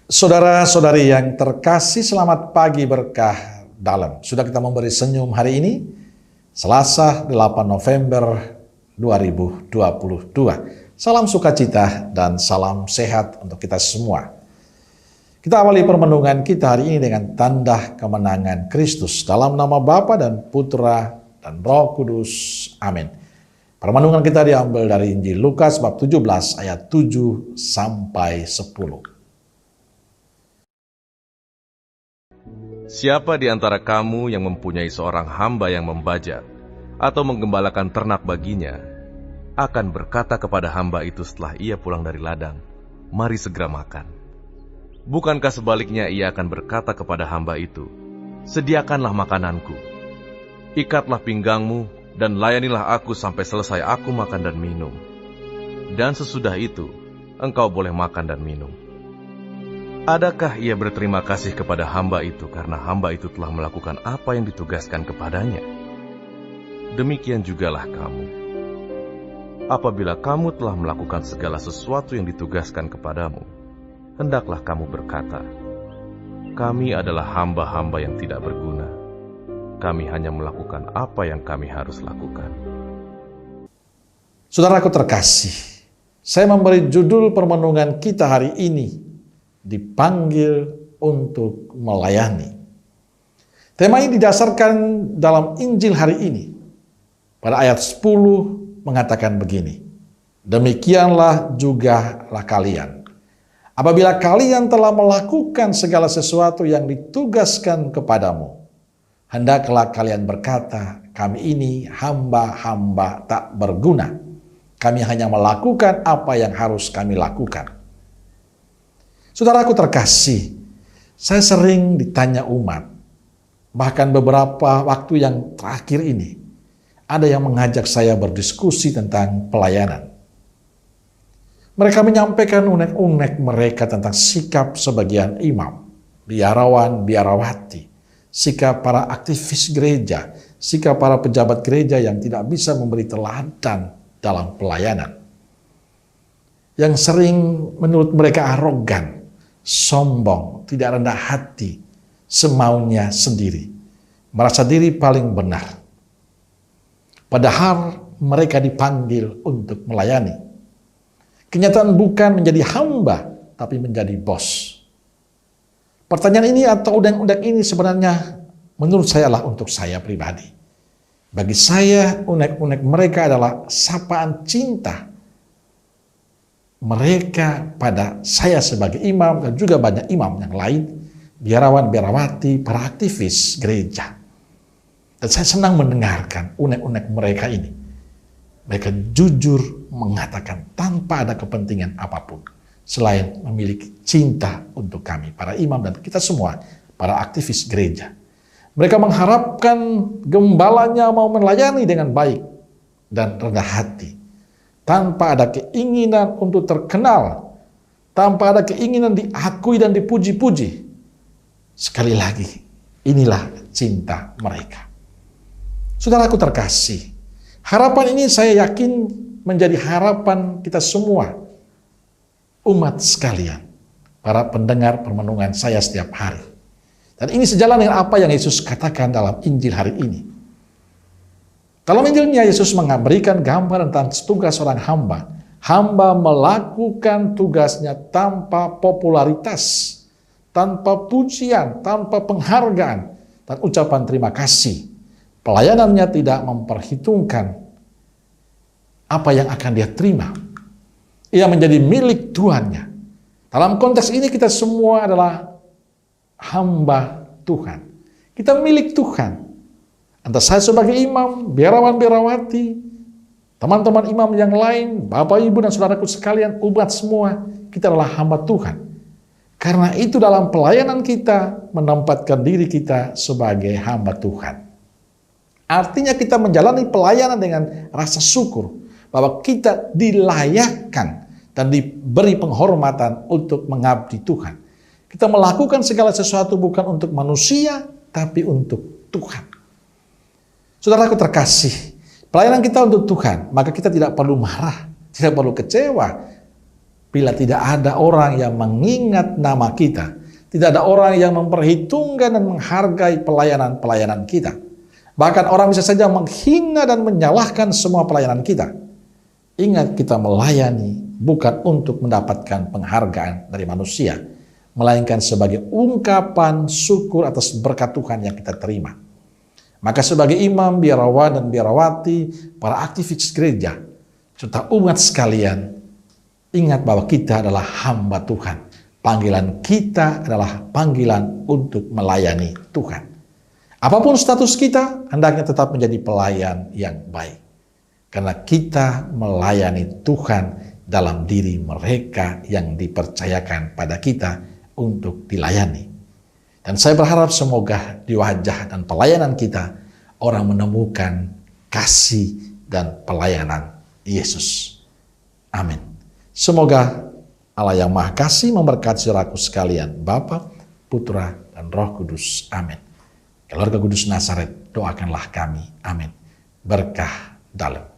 Saudara-saudari yang terkasih, selamat pagi berkah dalam. Sudah kita memberi senyum hari ini, Selasa 8 November 2022. Salam sukacita dan salam sehat untuk kita semua. Kita awali permenungan kita hari ini dengan tanda kemenangan Kristus. Dalam nama Bapa dan Putra dan Roh Kudus. Amin. Permenungan kita diambil dari Injil Lukas bab 17 ayat 7 sampai 10. Siapa di antara kamu yang mempunyai seorang hamba yang membajak atau menggembalakan ternak baginya, akan berkata kepada hamba itu setelah ia pulang dari ladang, "Mari segera makan." Bukankah sebaliknya ia akan berkata kepada hamba itu, "Sediakanlah makananku, ikatlah pinggangmu, dan layanilah aku sampai selesai aku makan dan minum. Dan sesudah itu, engkau boleh makan dan minum." Adakah ia berterima kasih kepada hamba itu karena hamba itu telah melakukan apa yang ditugaskan kepadanya? Demikian jugalah kamu. Apabila kamu telah melakukan segala sesuatu yang ditugaskan kepadamu, hendaklah kamu berkata, "Kami adalah hamba-hamba yang tidak berguna. Kami hanya melakukan apa yang kami harus lakukan." Saudaraku terkasih, saya memberi judul permenungan kita hari ini, dipanggil untuk melayani. Tema ini didasarkan dalam Injil hari ini. Pada ayat 10 mengatakan begini, "Demikianlah jugalah kalian. Apabila kalian telah melakukan segala sesuatu yang ditugaskan kepadamu, hendaklah kalian berkata, kami ini hamba-hamba tak berguna. Kami hanya melakukan apa yang harus kami lakukan." Saudaraku terkasih, saya sering ditanya umat, bahkan beberapa waktu yang terakhir ini, ada yang mengajak saya berdiskusi tentang pelayanan. Mereka menyampaikan unek-unek mereka tentang sikap sebagian imam, biarawan, biarawati, sikap para aktivis gereja, sikap para pejabat gereja yang tidak bisa memberi teladan dalam pelayanan. Yang sering menurut mereka arogan, sombong, tidak rendah hati, semaunya sendiri, merasa diri paling benar. Padahal mereka dipanggil untuk melayani. Kenyataan bukan menjadi hamba, tapi menjadi bos. Pertanyaan ini atau undang-undang ini sebenarnya menurut saya lah untuk saya pribadi. Bagi saya, unek-unek mereka adalah sapaan cinta mereka pada saya sebagai imam dan juga banyak imam yang lain, biarawan, biarawati, para aktivis gereja. Dan saya senang mendengarkan unek-unek mereka ini. Mereka jujur mengatakan tanpa ada kepentingan apapun selain memiliki cinta untuk kami, para imam dan kita semua, para aktivis gereja. Mereka mengharapkan gembalanya mau melayani dengan baik dan rendah hati, tanpa ada keinginan untuk terkenal, tanpa ada keinginan diakui dan dipuji-puji. Sekali lagi, inilah cinta mereka. Saudaraku terkasih, harapan ini saya yakin menjadi harapan kita semua, umat sekalian, para pendengar permenungan saya setiap hari. Dan ini sejalan dengan apa yang Yesus katakan dalam Injil hari ini. Dalam Injilnya, Yesus memberikan gambar tentang tugas seorang hamba. Hamba melakukan tugasnya tanpa popularitas, tanpa pujian, tanpa penghargaan, dan ucapan terima kasih. Pelayanannya tidak memperhitungkan apa yang akan dia terima. Ia menjadi milik Tuhannya. Dalam konteks ini kita semua adalah hamba Tuhan. Kita milik Tuhan. Entah saya sebagai imam, biarawan, biarawati, teman-teman imam yang lain, bapak, ibu, dan saudaraku sekalian, umat semua, kita adalah hamba Tuhan. Karena itu dalam pelayanan kita, menempatkan diri kita sebagai hamba Tuhan. Artinya kita menjalani pelayanan dengan rasa syukur, bahwa kita dilayakkan dan diberi penghormatan untuk mengabdi Tuhan. Kita melakukan segala sesuatu bukan untuk manusia, tapi untuk Tuhan. Saudaraku terkasih, pelayanan kita untuk Tuhan, maka kita tidak perlu marah, tidak perlu kecewa, bila tidak ada orang yang mengingat nama kita, tidak ada orang yang memperhitungkan dan menghargai pelayanan-pelayanan kita. Bahkan orang bisa saja menghina dan menyalahkan semua pelayanan kita. Ingat, kita melayani bukan untuk mendapatkan penghargaan dari manusia, melainkan sebagai ungkapan syukur atas berkat Tuhan yang kita terima. Maka sebagai imam, biarawan, dan biarawati, para aktivis gereja, serta umat sekalian, ingat bahwa kita adalah hamba Tuhan. Panggilan kita adalah panggilan untuk melayani Tuhan. Apapun status kita, hendaknya tetap menjadi pelayan yang baik. Karena kita melayani Tuhan dalam diri mereka yang dipercayakan pada kita untuk dilayani. Dan saya berharap semoga di wajah dan pelayanan kita, orang menemukan kasih dan pelayanan Yesus. Amin. Semoga Allah yang Maha Kasih memberkati saudaraku sekalian, Bapa, Putra, dan Roh Kudus. Amin. Keluarga Kudus Nazaret, doakanlah kami. Amin. Berkah dalam.